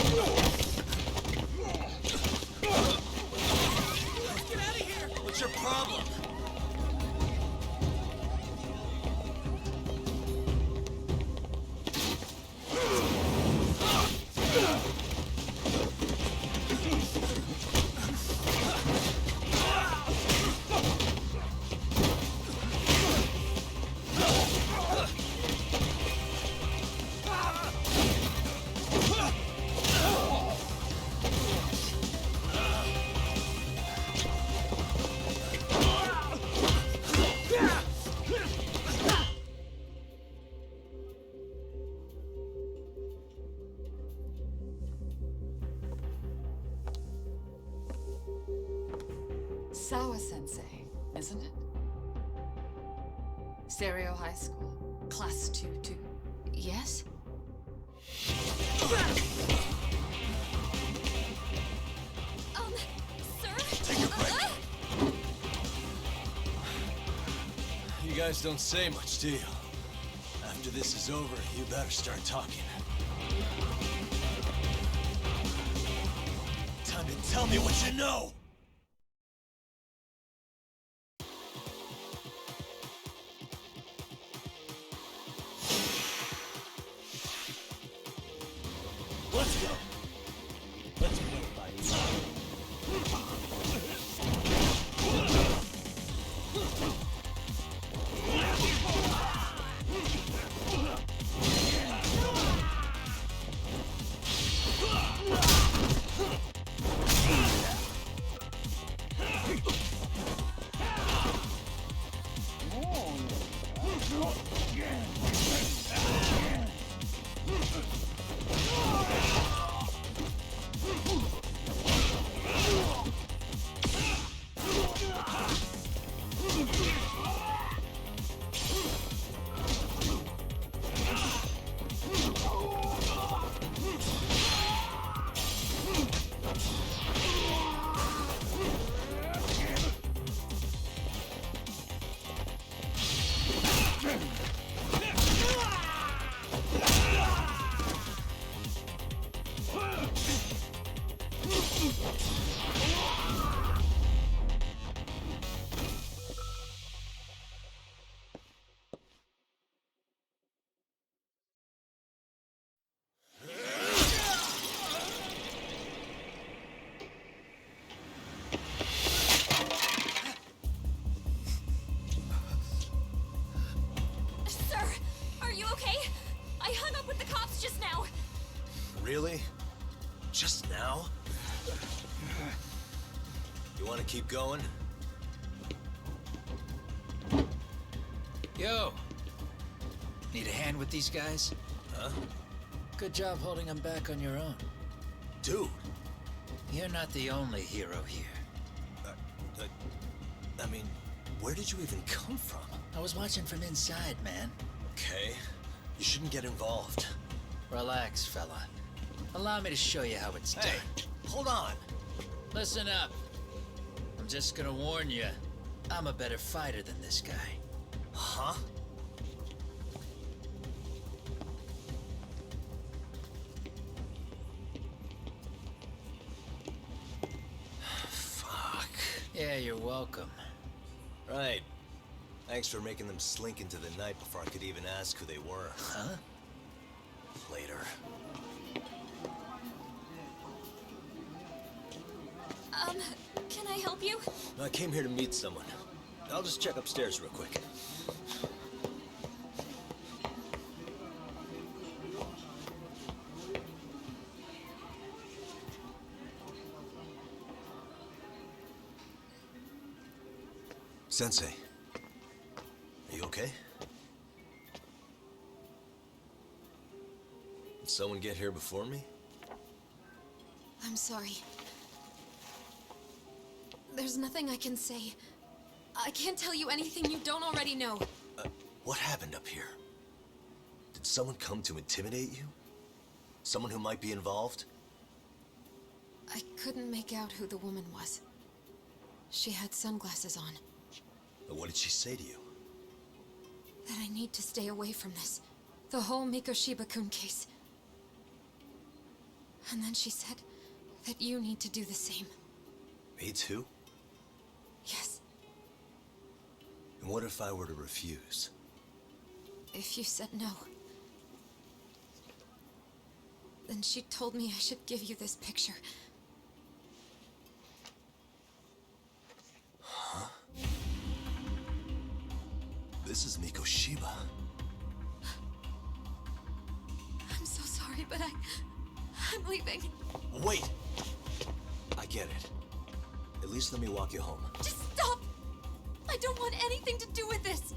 Get out of here! What's your problem? Sawa-sensei, isn't it? Stereo High School, Class 2-2. Yes? Sir? Take a break. You guys don't say much, do you? After this is over, you better start talking. Time to tell me what you know! Let's go. Let's play by Sir, are you okay? I hung up with the cops just now. Really? Just now? You want to keep going? Yo! Need a hand with these guys? Huh? Good job holding them back on your own. Dude! You're not the only hero here. I mean, where did you even come from? I was watching from inside, man. Okay. You shouldn't get involved. Relax, fella. Allow me to show you how it's Hey, done. hold on. Listen up. I'm just gonna warn you. I'm a better fighter than this guy. Huh? Fuck. Yeah, you're welcome. Right. Thanks for making them slink into the night before I could even ask who they were. Huh? Later. Can I help you? I came here to meet someone. I'll just check upstairs real quick. Sensei, are you okay? Did someone get here before me? I'm sorry. There's nothing I can say. I can't tell you anything you don't already know. What happened up here? Did someone come to intimidate you? Someone who might be involved? I couldn't make out who the woman was. She had sunglasses on. What did she say to you? That I need to stay away from this. The whole Mikoshiba-kun case. And then she said that you need to do the same. Me too? Yes, And what if I were to refuse? if you said no. Then she told me I should give you this picture. This is Mikoshiba. I'm so sorry, but I'm leaving. Wait! I get it. At least let me walk you home. Just stop! I don't want anything to do with this!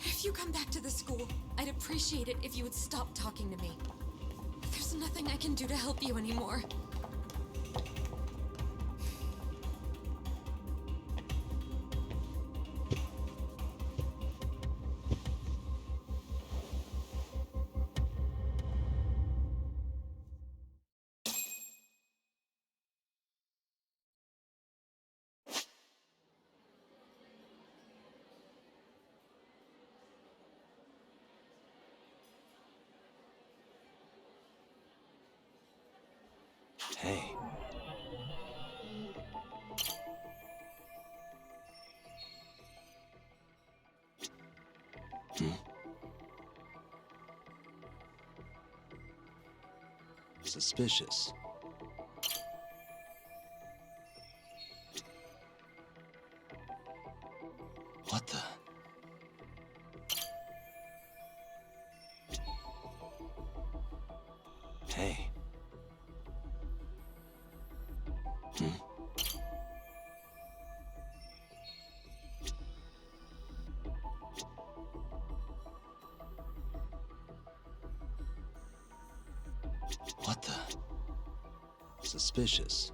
If you come back to the school, I'd appreciate it if you would stop talking to me. There's nothing I can do to help you anymore. Hey. Suspicious. What the? Hey. What the? Suspicious.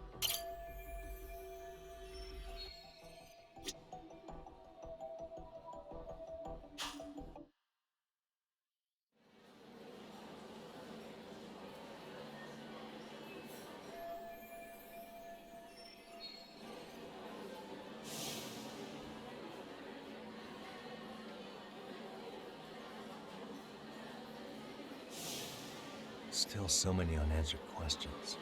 Still so many unanswered questions.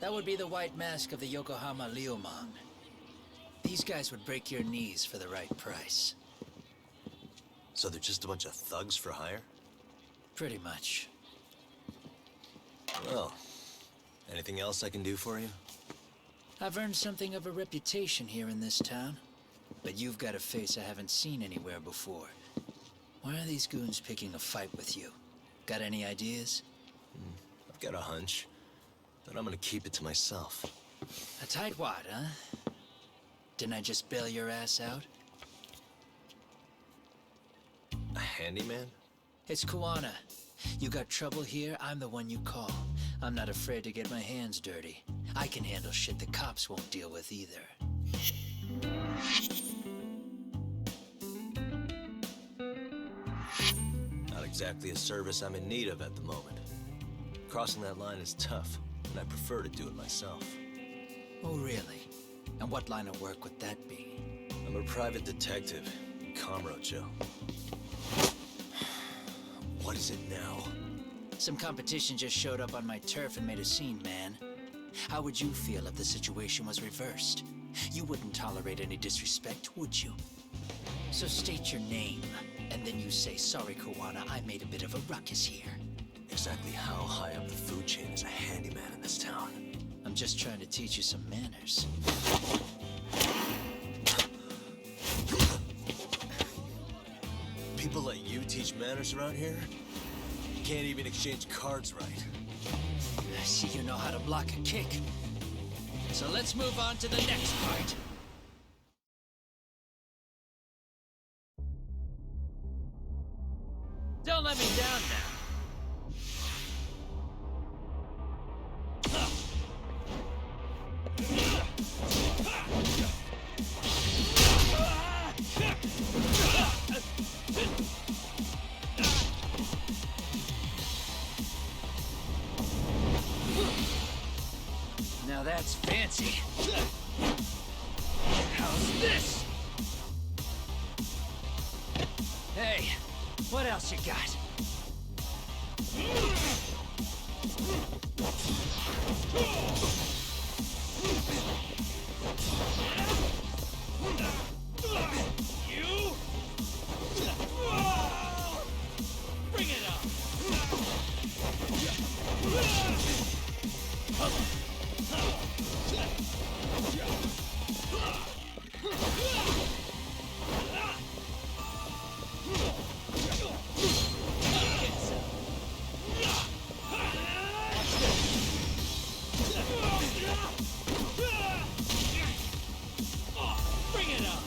That would be the white mask of the Yokohama Liumang. These guys would break your knees for the right price. So they're just a bunch of thugs for hire? Pretty much. Well, anything else I can do for you? I've earned something of a reputation here in this town. But you've got a face I haven't seen anywhere before. Why are these goons picking a fight with you? Got any ideas? I've got a hunch, but I'm gonna keep it to myself. A tightwad, huh? Didn't I just bail your ass out? A handyman? It's Kuwana. You got trouble here, I'm the one you call. I'm not afraid to get my hands dirty. I can handle shit the cops won't deal with either. Not exactly a service I'm in need of at the moment. Crossing that line is tough, and I prefer to do it myself. Oh, really? And what line of work would that be? I'm a private detective in Kamurocho. What is it now? Some competition just showed up on my turf and made a scene, man. How would you feel if the situation was reversed? You wouldn't tolerate any disrespect, would you? So state your name, and then you say, sorry, Kuwana, I made a bit of a ruckus here. Exactly how high up the food chain is a handyman in this town? I'm just trying to teach you some manners. teach manners around here? You can't even exchange cards right. I see you know how to block a kick. So let's move on to the next part. Don't let me down now. Now that's fancy. How's this? Hey, what else you got? You? Bring it on! Bring it on!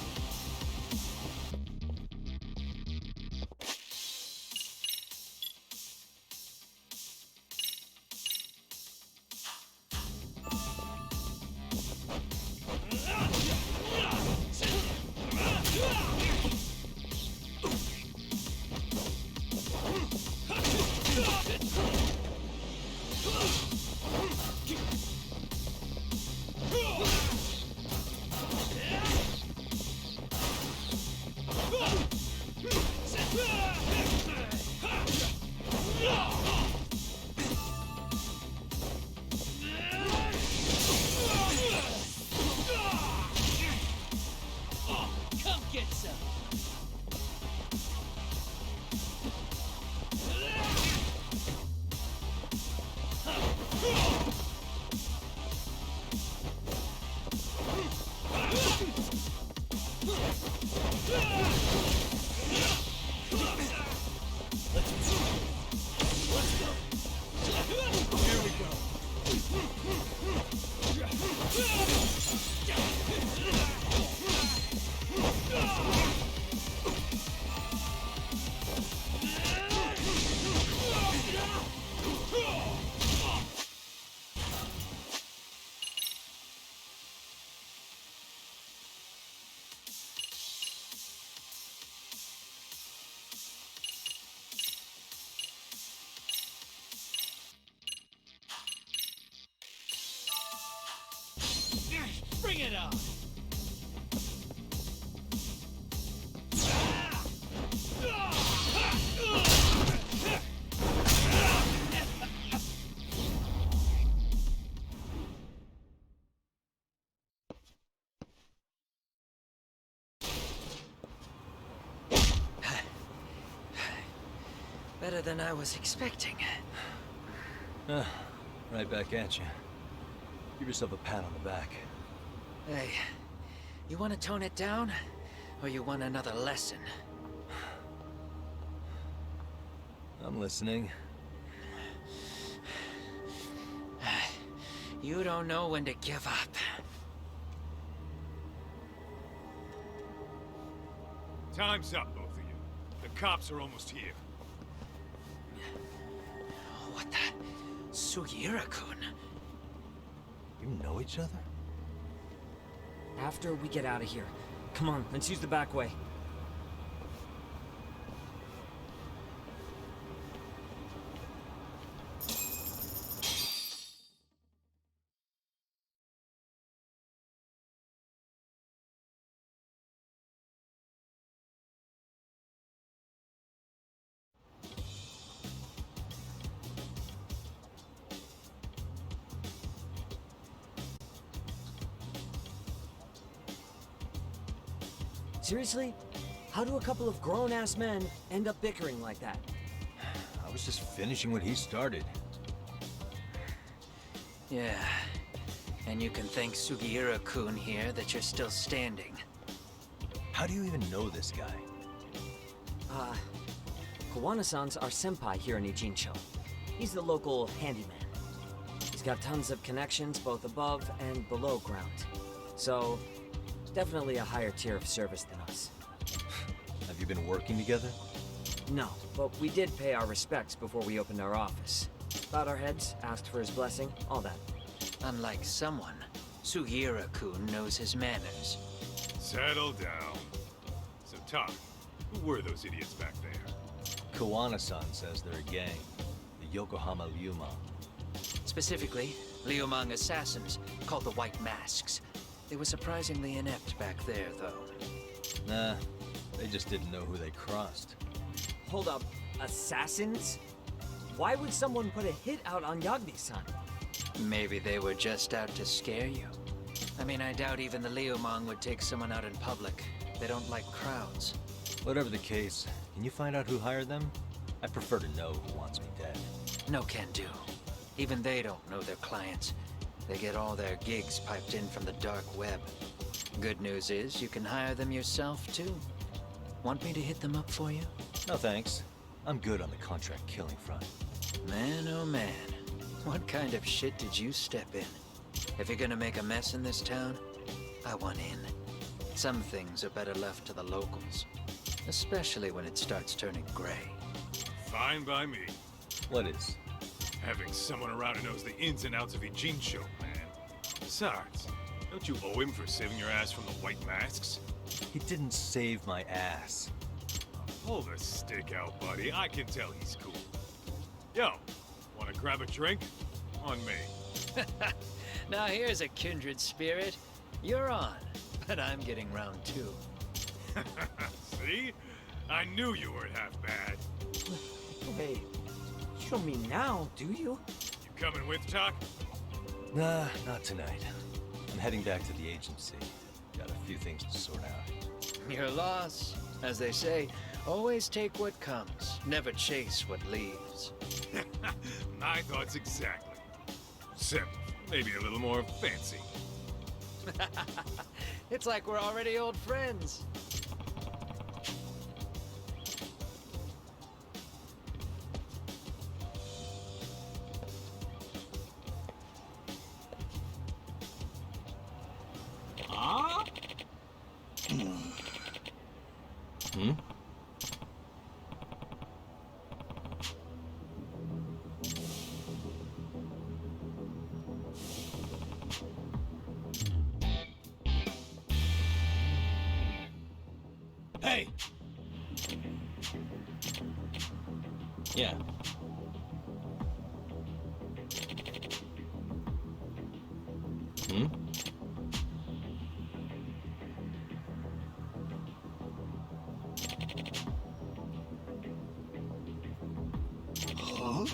Come get some! Here we go. Bring it on! Better than I was expecting. Right back at you. Give yourself a pat on the back. Hey, you want to tone it down? Or you want another lesson? I'm listening. You don't know when to give up. Time's up, both of you. The cops are almost here. What the? Sugiura-kun? You know each other? After we get out of here. Come on, let's use the back way. Seriously? How do a couple of grown-ass men end up bickering like that? I was just finishing what he started. Yeah. And you can thank Sugiura-kun here that you're still standing. How do you even know this guy? Kawana-san's our senpai here in Ijincho. He's the local handyman. He's got tons of connections both above and below ground. So, definitely a higher tier of service than us. Have you been working together? No, but we did pay our respects before we opened our office. Bowed our heads, asked for his blessing, all that. Unlike someone, Sugiura-kun knows his manners. Settle down. So, Talk, who were those idiots back there? Kawana-san says they're a gang. The Yokohama Ryuma. Specifically, Liumang assassins, called the White Masks. They were surprisingly inept back there, though. Nah, they just didn't know who they crossed. Hold up, assassins? Why would someone put a hit out on Yagami-san? Maybe they were just out to scare you. I mean, I doubt even the Liumang would take someone out in public. They don't like crowds. Whatever the case, can you find out who hired them? I prefer to know who wants me dead. No can do. Even they don't know their clients. They get all their gigs piped in from the dark web. Good news is, you can hire them yourself, too. Want me to hit them up for you? No thanks. I'm good on the contract killing front. Man, oh man. What kind of shit did you step in? If you're gonna make a mess in this town, I want in. Some things are better left to the locals. Especially when it starts turning gray. Fine by me. What is? Having someone around who knows the ins and outs of Ijincho, man. Besides, don't you owe him for saving your ass from the White Masks? He didn't save my ass. Pull the stick out, buddy. I can tell he's cool. Yo, wanna grab a drink? On me. Now here's a kindred spirit. You're on, but I'm getting round two. See? I knew you weren't half bad. Wait, you don't mean now, do you? You coming with, Talk? Nah, not tonight. I'm heading back to the agency. Got a few things to sort out. Your loss. As they say, always take what comes, never chase what leaves. My thoughts exactly. Except maybe a little more fancy. It's like we're already old friends. Hmm? Hey! Yeah. Hmm? Huh?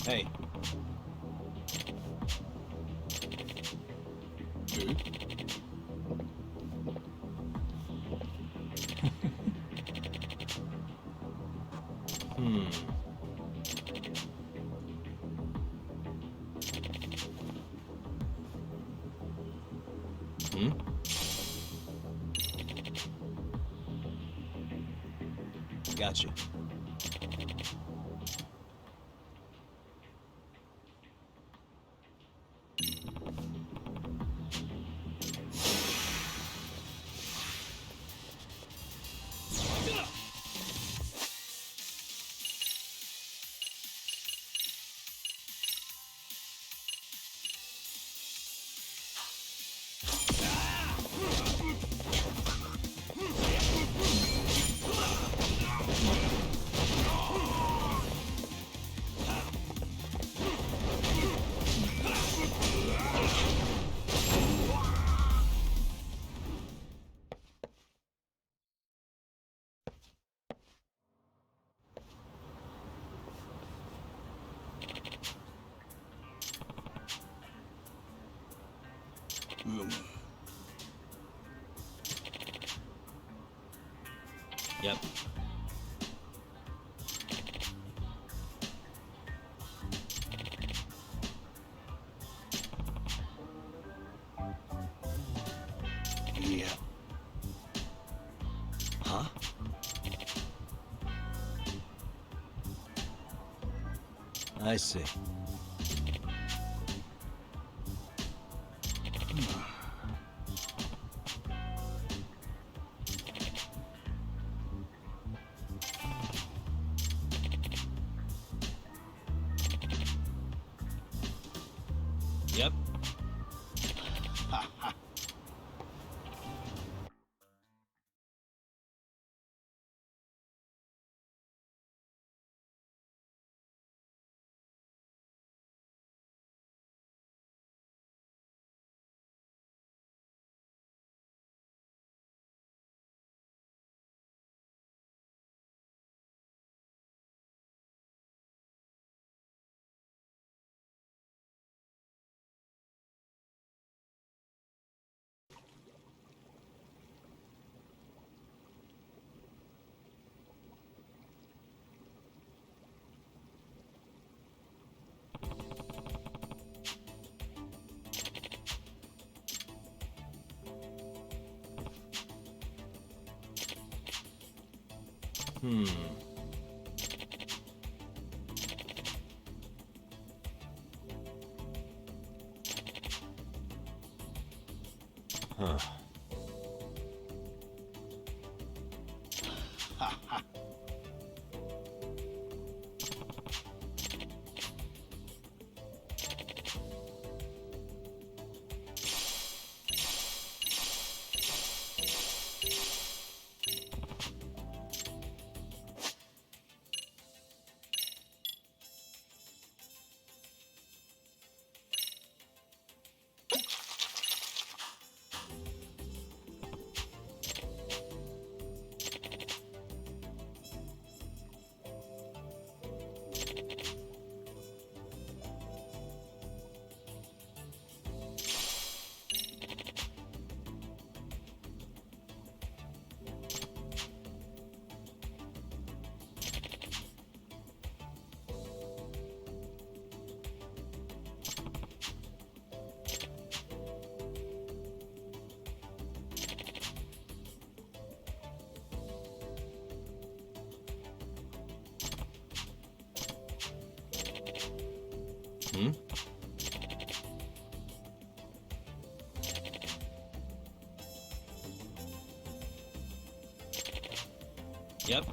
Hey. Hmm? Hmm. Hmm? Gotcha. Yep. I see. Yep. Huh. Hmm? Yep.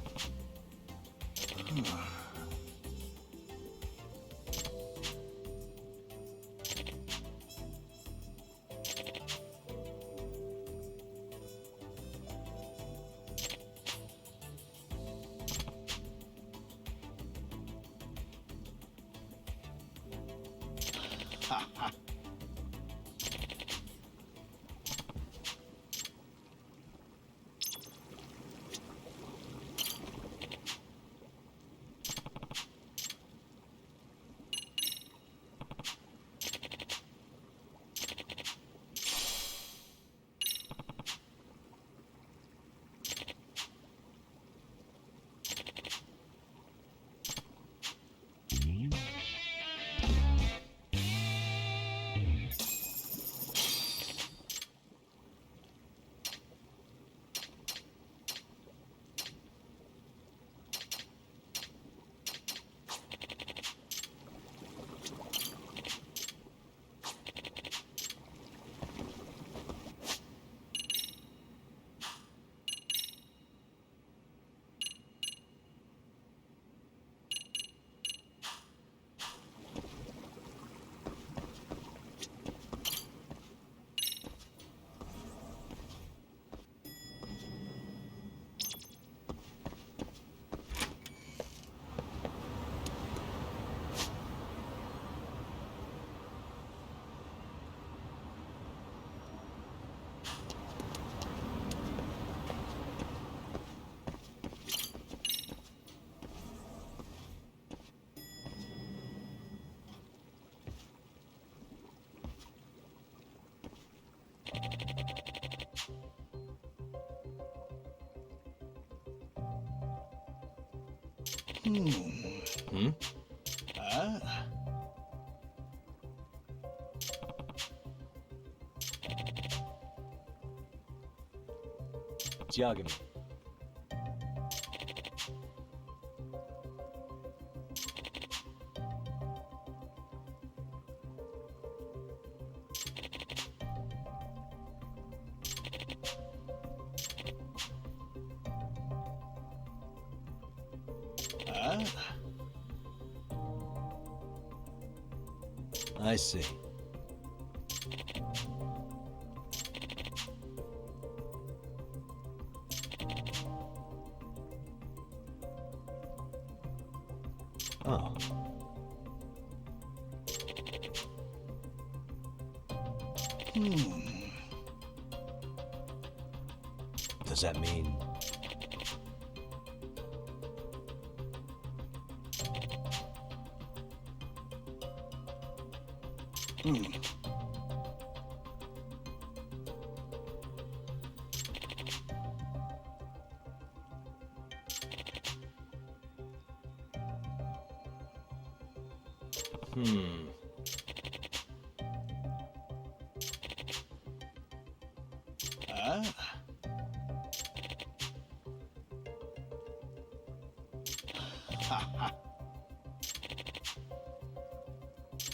Hmm? Ah. Judgement. I see. Oh. Does that mean... Ah.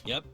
Yep.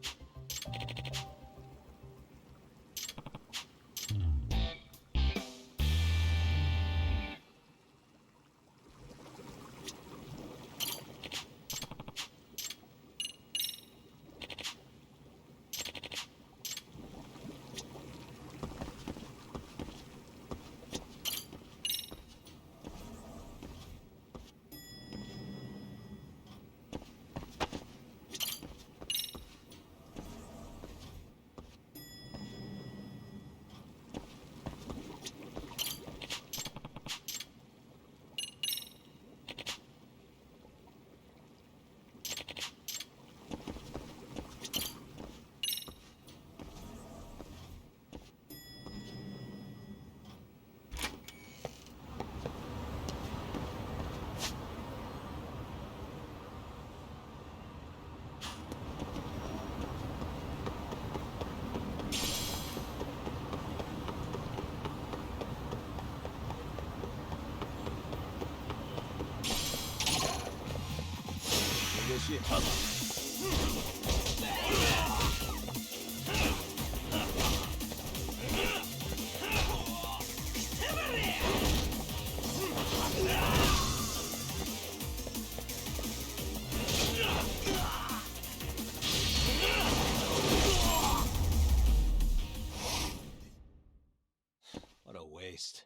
What a waste.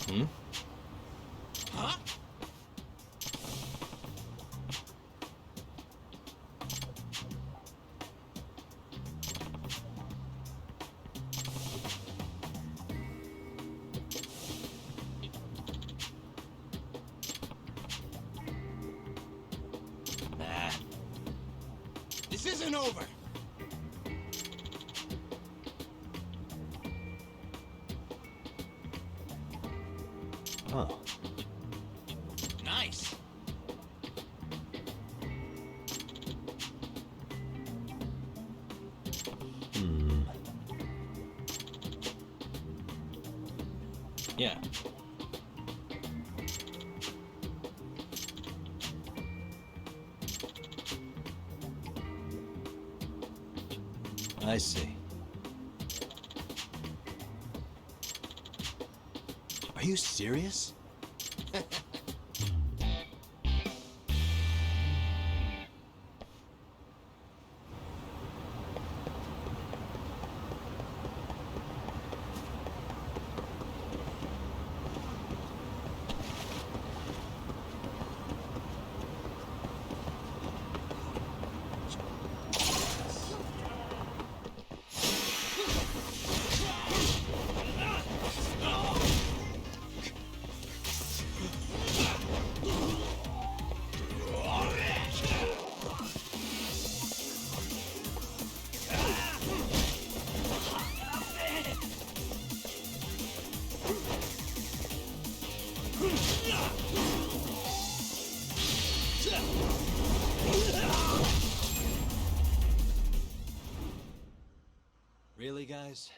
Hmm? Huh? Nah. This isn't over. Oh. Nice. Yeah. I see. Are you serious? Really, guys?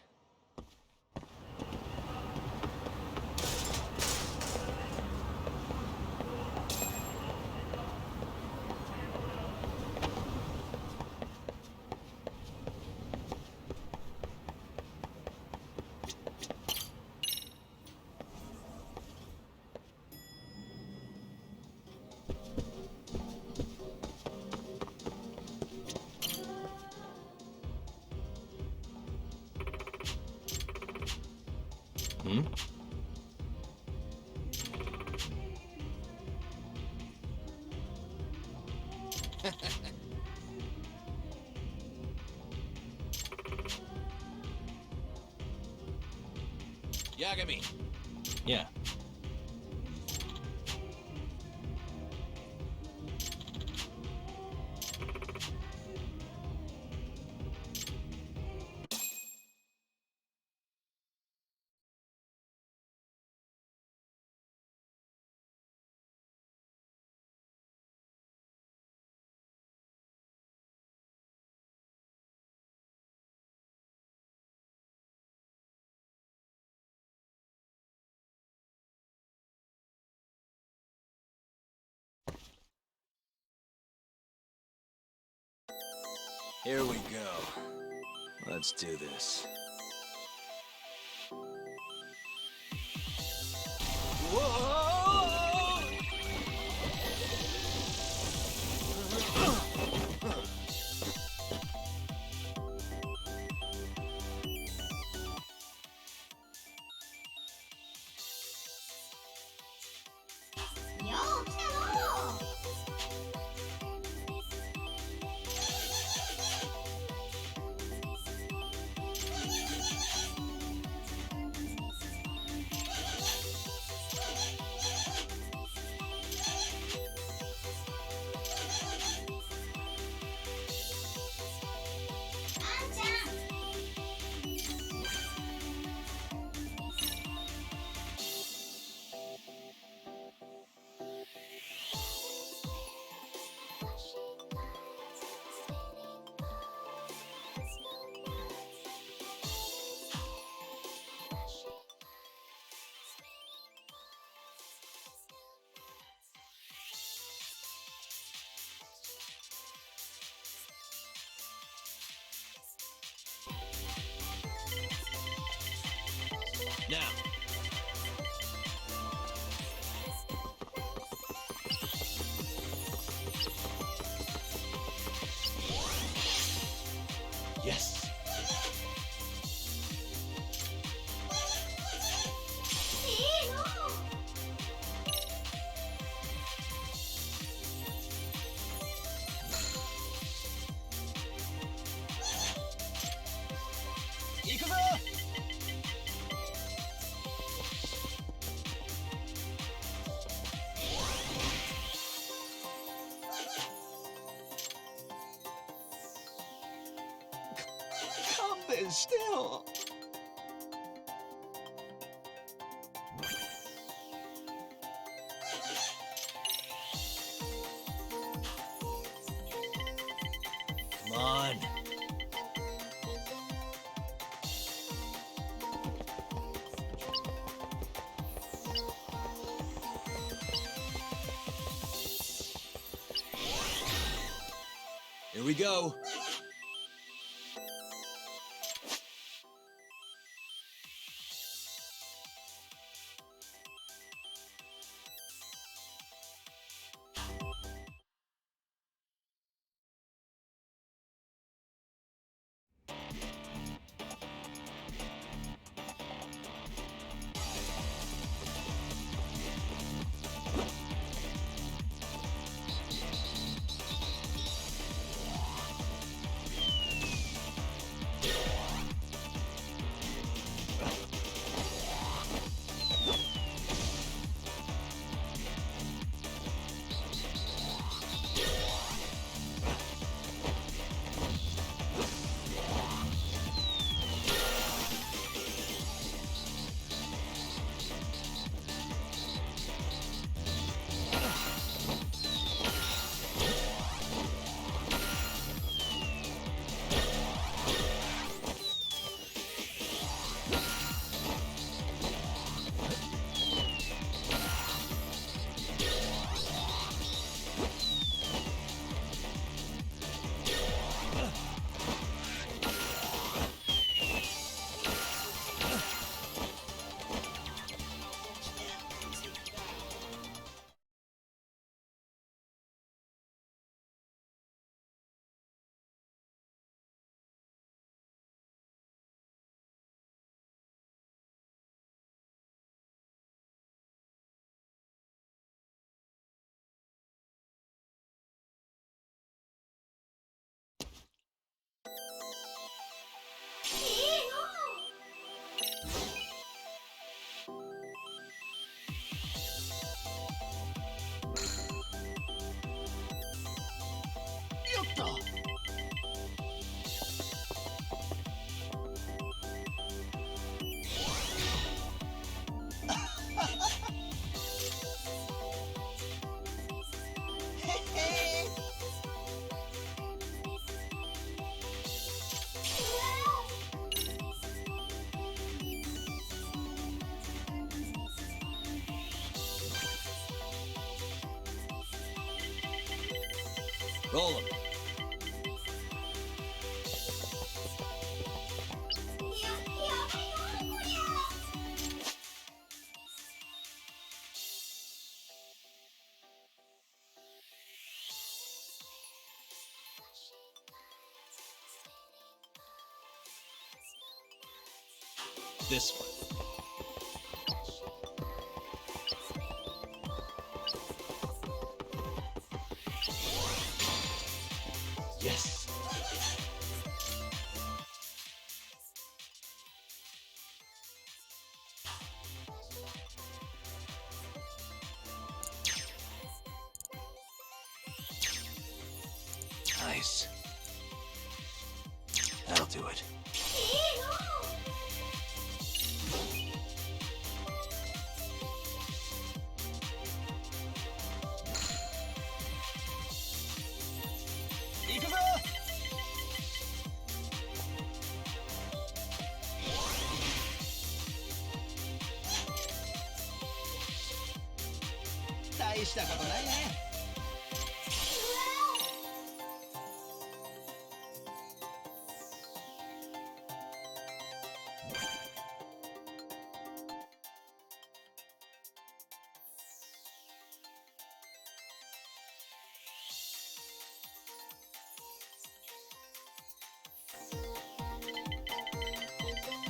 Hmm? Yagami, Yeah. Here we go. Let's do this. Now. Yes. Come there still. Come on. Here we go. Roll 'em. This one. Yes. Nice. That'll do it.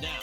Now.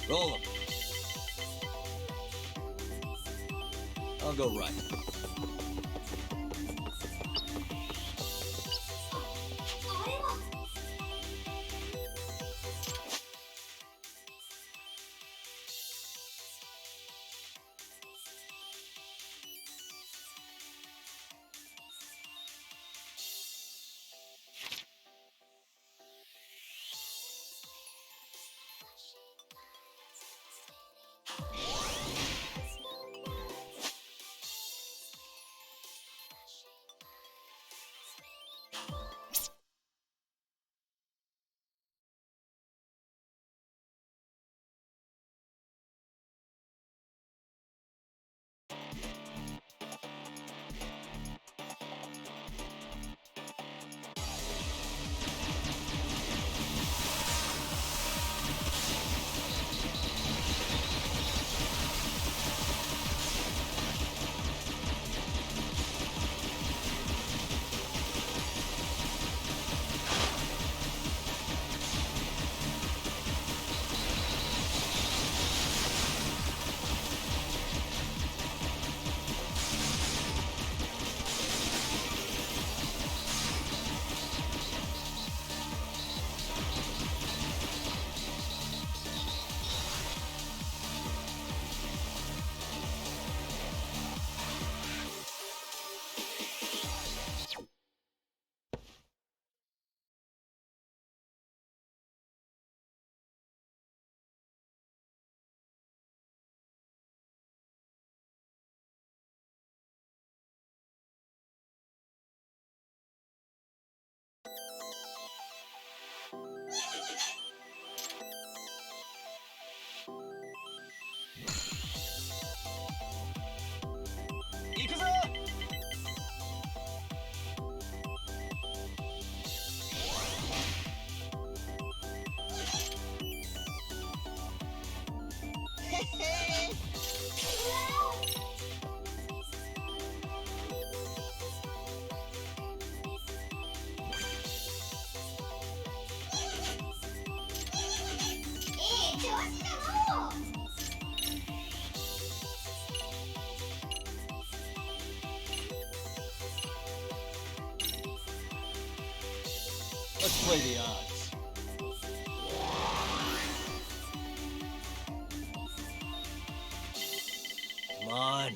Roll 'em. I'll go right. Let's play the odds. Come on.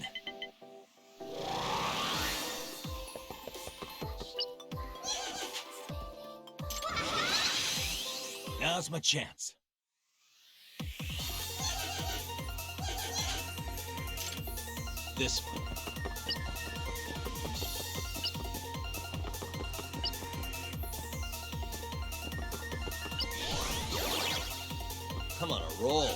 Now's my chance. This one. I'm on a roll.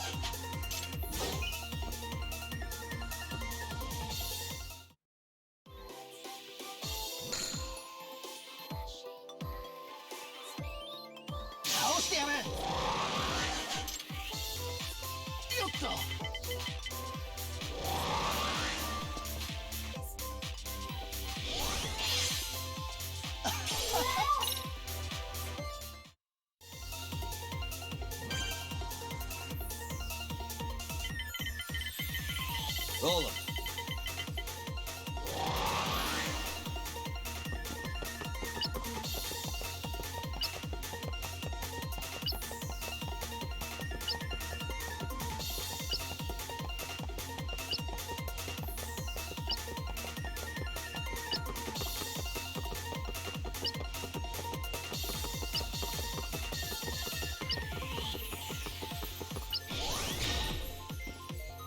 Roll 'em.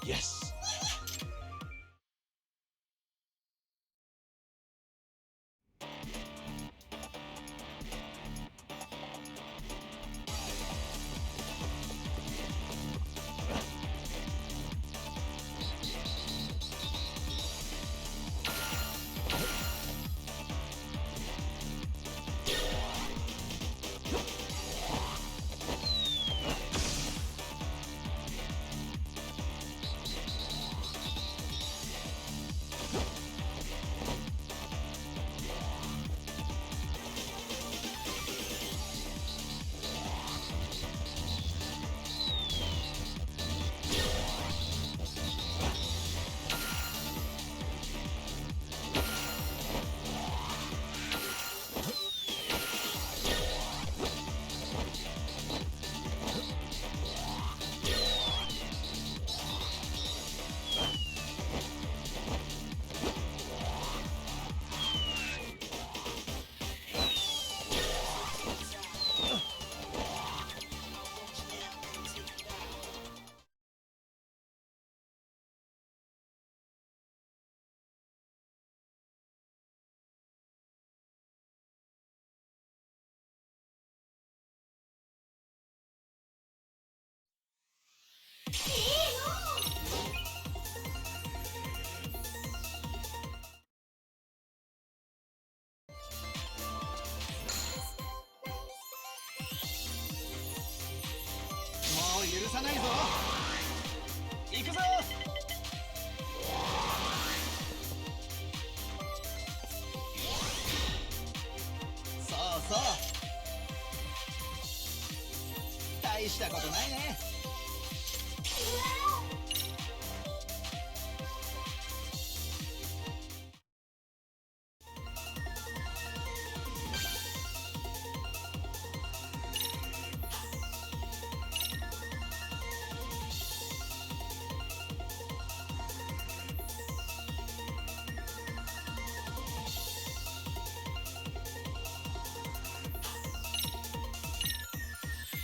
Yes.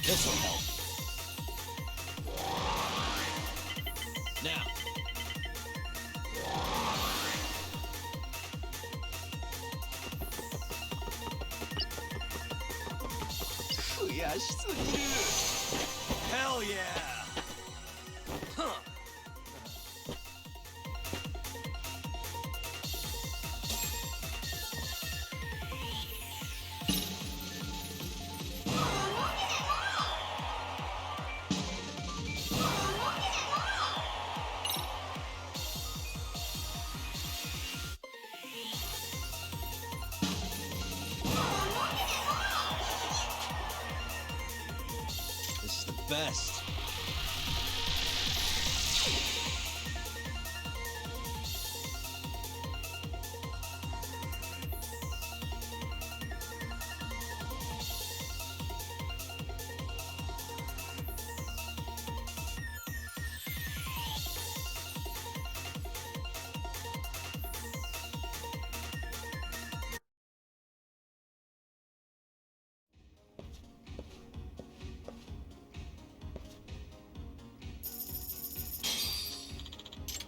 This'll help. Now. Hell yeah! Huh. This is the best.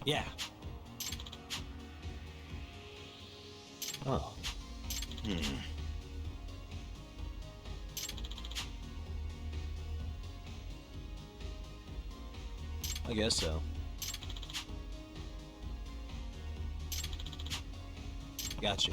Yeah. Oh. I guess so. Gotcha.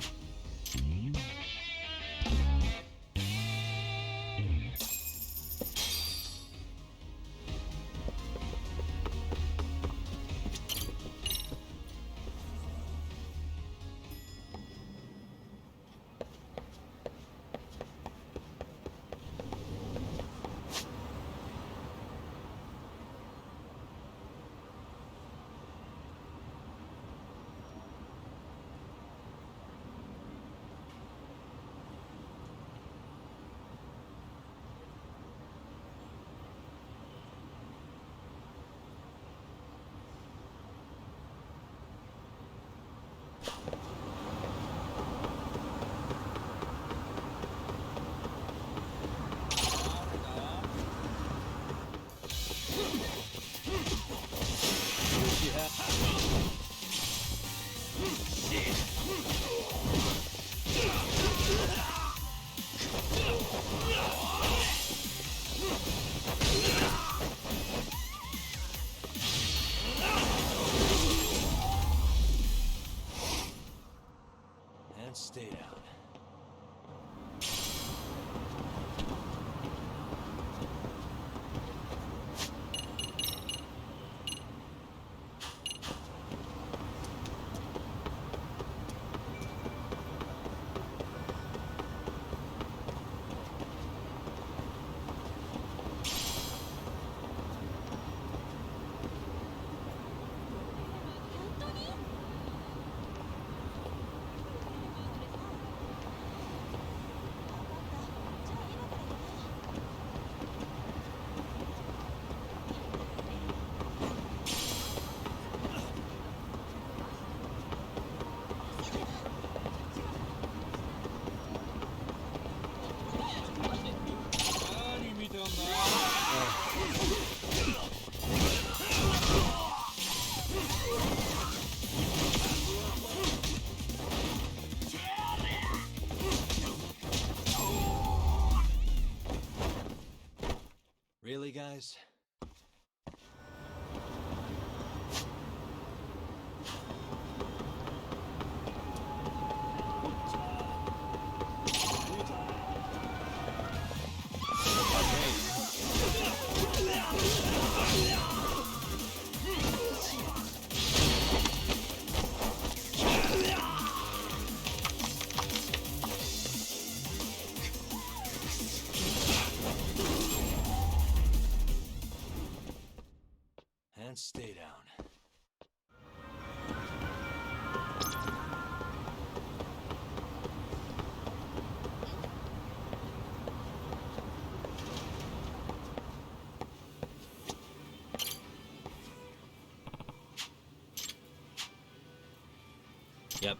And stay down. Really, guys? And stay down. Yep.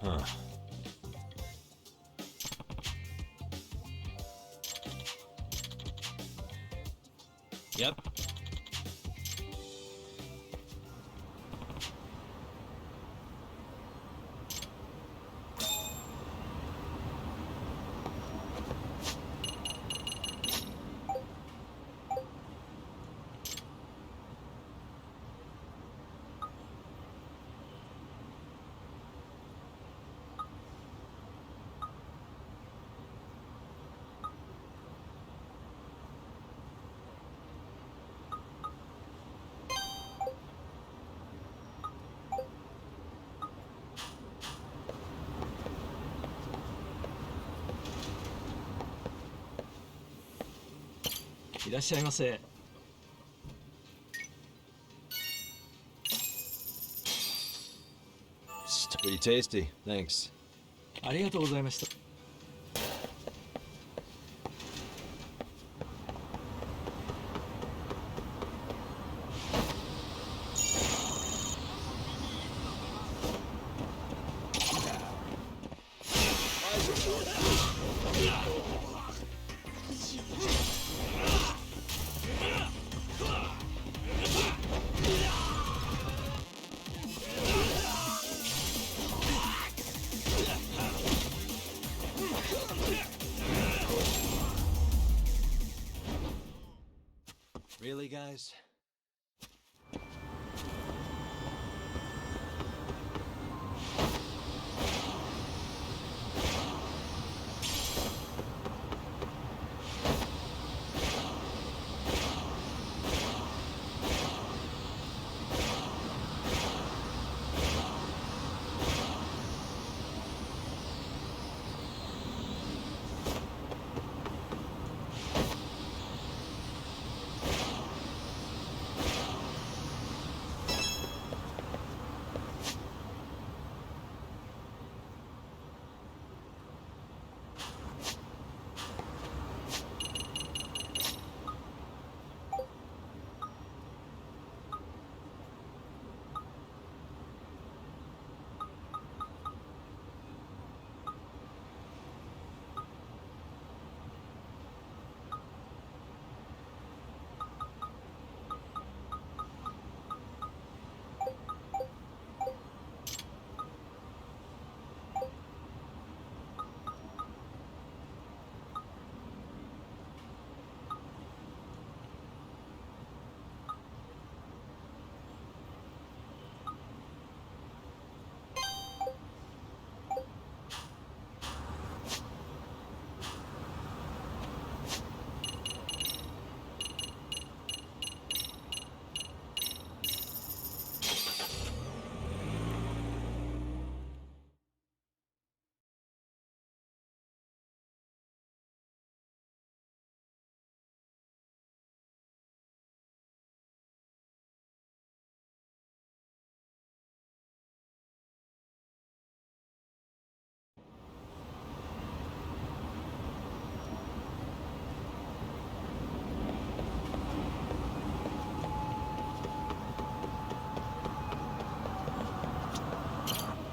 Huh. Yep. Pretty tasty. Thanks. ありがとうございました。Really, guys?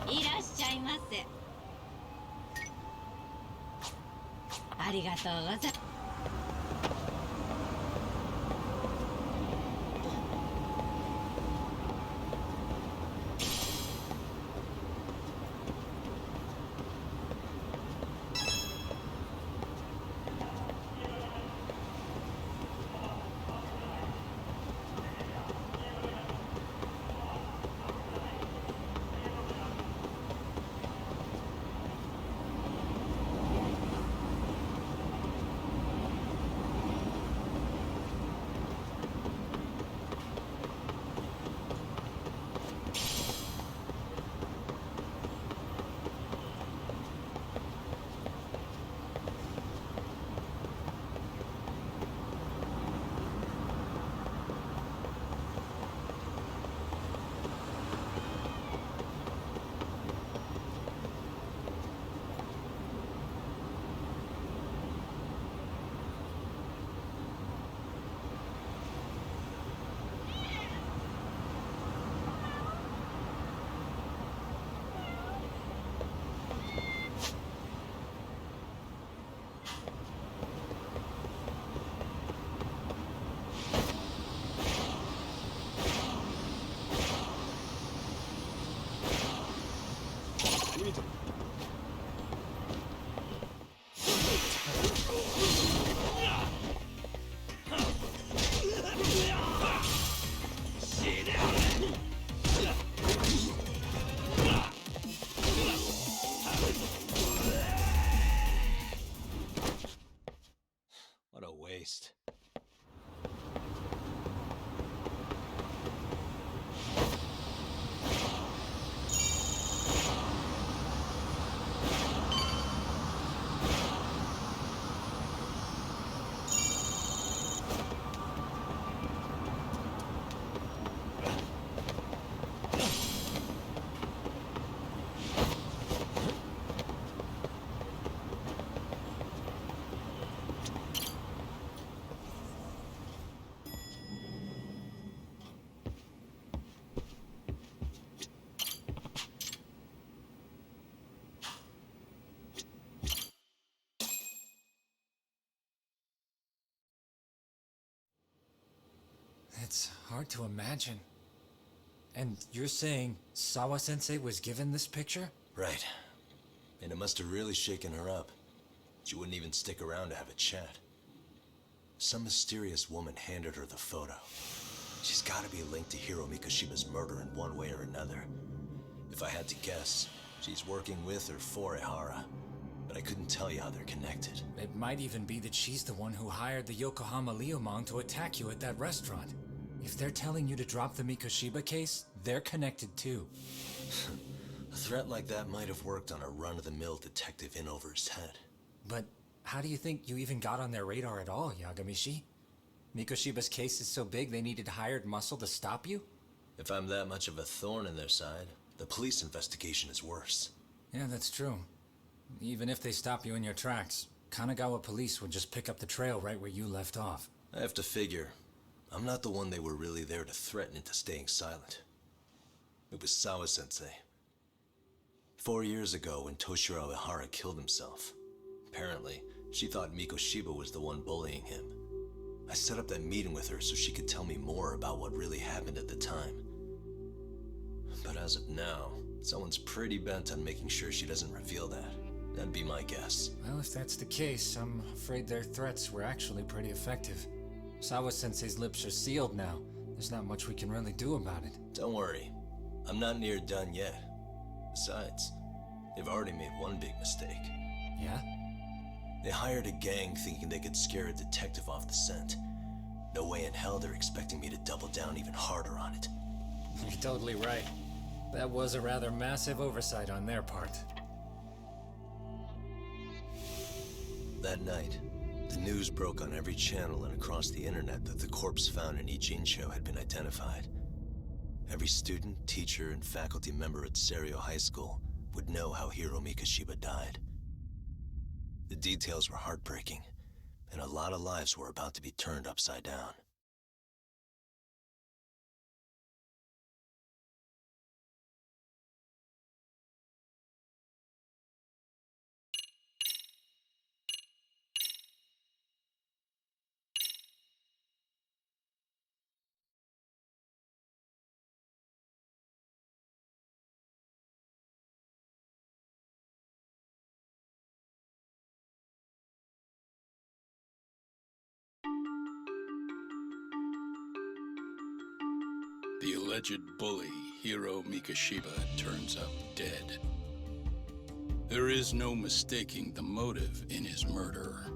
Metaverse. ありがとうございます。What a waste. hard to imagine. And you're saying Sawa-sensei was given this picture? Right. And it must have really shaken her up. She wouldn't even stick around to have a chat. Some mysterious woman handed her the photo. She's gotta be linked to Hiro Mikoshiba's murder in one way or another. If I had to guess, she's working with or for Ehara. But I couldn't tell you how they're connected. It might even be that she's the one who hired the Yokohama Liumang to attack you at that restaurant. If they're telling you to drop the Mikoshiba case, they're connected too. A threat like that might have worked on a run-of-the-mill detective in over his head. But how do you think you even got on their radar at all, Yagamishi? Mikoshiba's case is so big they needed hired muscle to stop you? If I'm that much of a thorn in their side, the police investigation is worse. Yeah, that's true. Even if they stop you in your tracks, Kanagawa police would just pick up the trail right where you left off. I have to figure, I'm not the one they were really there to threaten into staying silent. It was Sawa-sensei. 4 years ago when Toshiro Ehara killed himself, apparently, she thought Mikoshiba was the one bullying him. I set up that meeting with her so she could tell me more about what really happened at the time. But as of now, someone's pretty bent on making sure she doesn't reveal that. That'd be my guess. Well, if that's the case, I'm afraid their threats were actually pretty effective. Sawa-sensei's lips are sealed now. There's not much we can really do about it. Don't worry. I'm not near done yet. Besides, they've already made one big mistake. Yeah? They hired a gang thinking they could scare a detective off the scent. No way in hell they're expecting me to double down even harder on it. You're totally right. That was a rather massive oversight on their part. That night, the news broke on every channel and across the internet that the corpse found in Ijincho had been identified. Every student, teacher, and faculty member at Serio High School would know how Hiro Mikoshiba died. The details were heartbreaking, and a lot of lives were about to be turned upside down. The alleged bully, Hiro Mikoshiba, turns up dead. There is no mistaking the motive in his murder.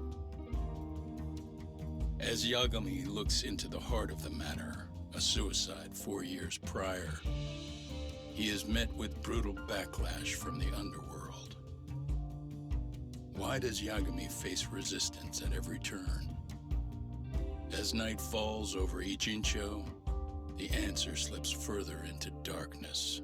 As Yagami looks into the heart of the matter, a suicide 4 years prior, he is met with brutal backlash from the underworld. Why does Yagami face resistance at every turn? As night falls over Ijincho, the answer slips further into darkness.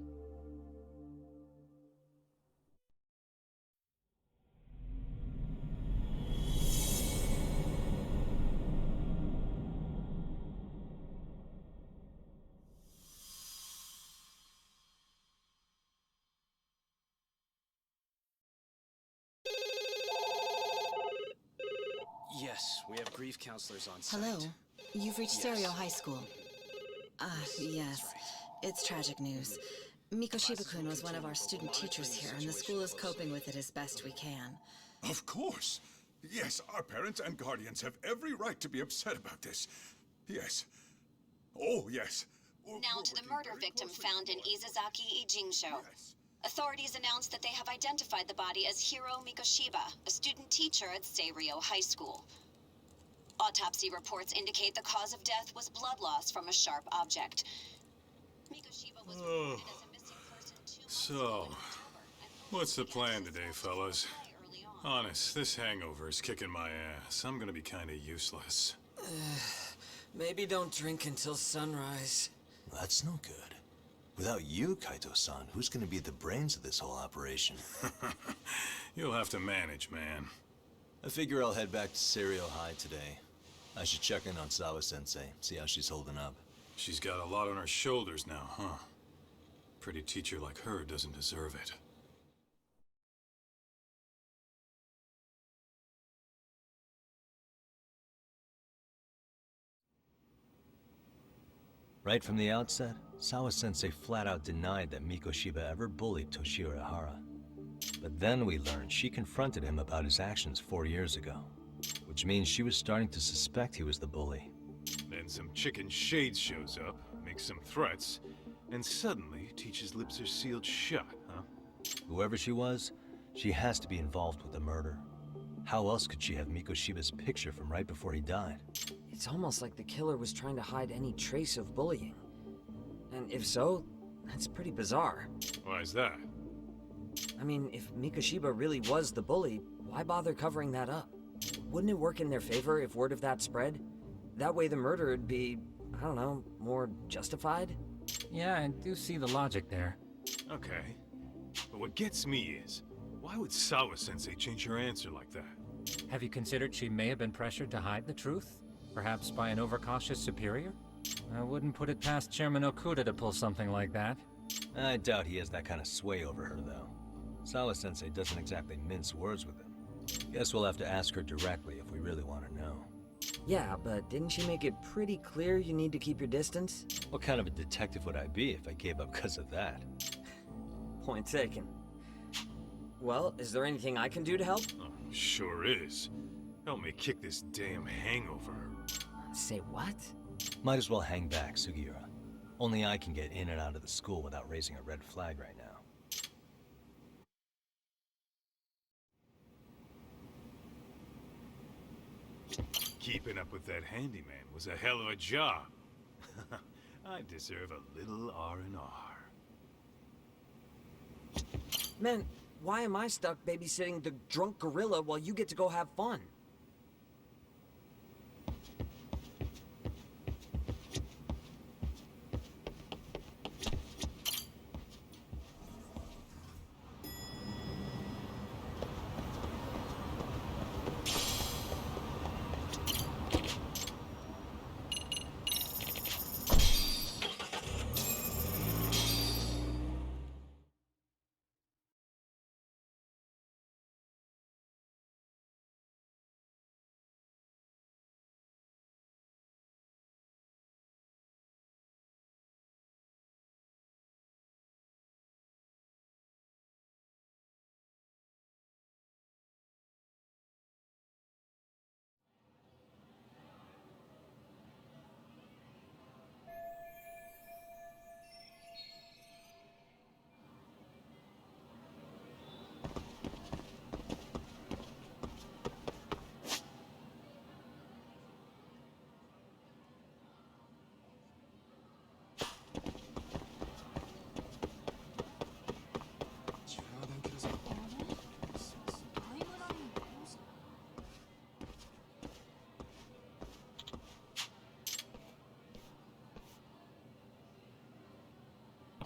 Yes, we have grief counselors on site. Hello. You've reached Yes. Serio High School. Yes. It's tragic news. Mikoshiba-kun was one of our student teachers here, and the school is coping with it as best we can. Of course. Yes, our parents and guardians have every right to be upset about this. Yes. Oh, yes. Now to the murder victim found in Izazaki Ijincho. Authorities announced that they have identified the body as Hiro Mikoshiba, a student teacher at Serio High School. Autopsy reports indicate the cause of death was blood loss from a sharp object. Mikoshiba was reported as a missing person 2 months So, what's the plan today, fellas? Honest, this hangover is kicking my ass. I'm gonna be kinda useless. Maybe don't drink until sunrise. That's no good. Without you, Kaito-san, who's gonna be the brains of this whole operation? You'll have to manage, man. I figure I'll head back to Serio High today. I should check in on Sawa-sensei, see how she's holding up. She's got a lot on her shoulders now, huh? Pretty teacher like her doesn't deserve it. Right from the outset, Sawa-sensei flat out denied that Mikoshiba ever bullied Toshiro Hara. But then we learned she confronted him about his actions 4 years ago, which means she was starting to suspect he was the bully. Then some chicken shades shows up, makes some threats, and suddenly Teach's lips are sealed shut, huh? Whoever she was, she has to be involved with the murder. How else could she have Mikoshiba's picture from right before he died? It's almost like the killer was trying to hide any trace of bullying. And if so, that's pretty bizarre. Why is that? I mean, if Mikoshiba really was the bully, why bother covering that up? Wouldn't it work in their favor if word of that spread? That way the murder would be, I don't know, more justified? Yeah, I do see the logic there. Okay. But what gets me is, why would Sawa-sensei change her answer like that? Have you considered she may have been pressured to hide the truth? Perhaps by an overcautious superior? I wouldn't put it past Chairman Okuda to pull something like that. I doubt he has that kind of sway over her, though. Sawa-sensei doesn't exactly mince words with him. Guess we'll have to ask her directly if we really want to know. Yeah, but didn't she make it pretty clear you need to keep your distance? What kind of a detective would I be if I gave up because of that? Point taken. Well, is there anything I can do to help? Oh, sure is. Help me kick this damn hangover. Say what? Might as well hang back, Sugiura. Only I can get in and out of the school without raising a red flag right now. Keeping up with that handyman was a hell of a job. I deserve a little R&R. Man, why am I stuck babysitting the drunk gorilla while you get to go have fun?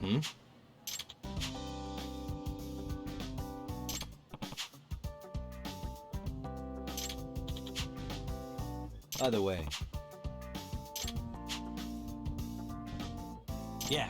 Hmm? Either way. Yeah.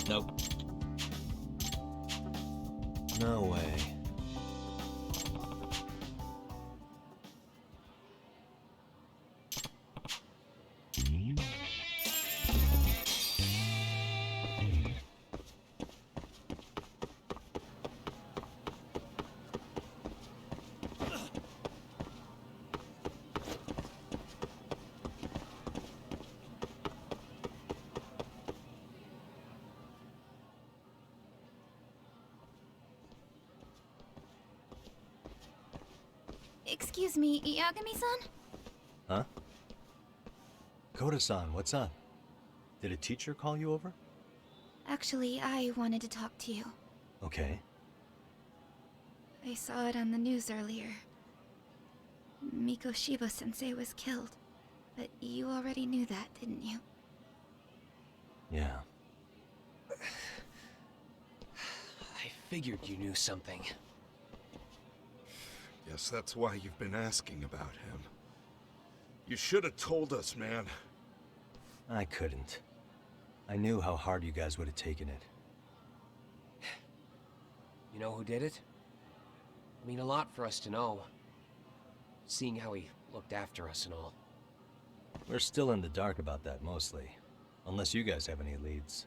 Nope. No way. Excuse me, Yagami-san? Huh? Koda-san, what's up? Did a teacher call you over? Actually, I wanted to talk to you. Okay. I saw it on the news earlier. Mikoshiba-sensei was killed. But you already knew that, didn't you? Yeah. I figured you knew something. Guess that's why you've been asking about him. You should have told us, man. I couldn't. I knew how hard you guys would have taken it. You know who did it? I mean, a lot for us to know. Seeing how he looked after us and all. We're still in the dark about that, mostly. Unless you guys have any leads.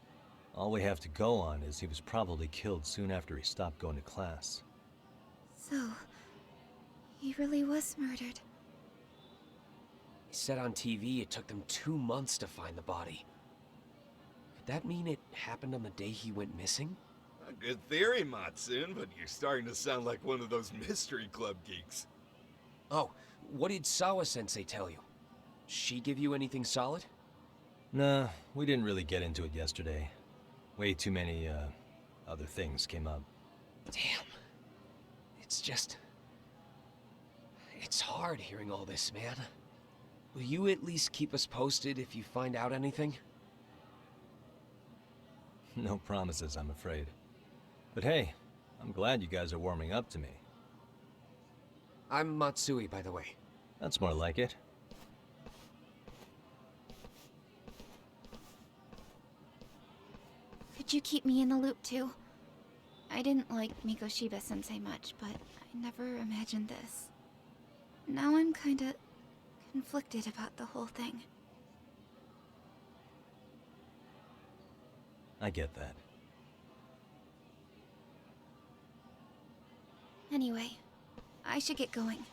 All we have to go on is he was probably killed soon after he stopped going to class. So, he really was murdered. He said on TV it took them 2 months to find the body. Could that mean it happened on the day he went missing? A good theory, Matsun, but you're starting to sound like one of those mystery club geeks. Oh, what did Sawa-sensei tell you? She give you anything solid? Nah, we didn't really get into it yesterday. Way too many, other things came up. Damn. It's just... It's hard hearing all this, man. Will you at least keep us posted if you find out anything? No promises, I'm afraid. But hey, I'm glad you guys are warming up to me. I'm Matsui, by the way. That's more like it. Could you keep me in the loop too? I didn't like Mikoshiba-sensei much, but I never imagined this. Now I'm kinda conflicted about the whole thing. I get that. Anyway, I should get going.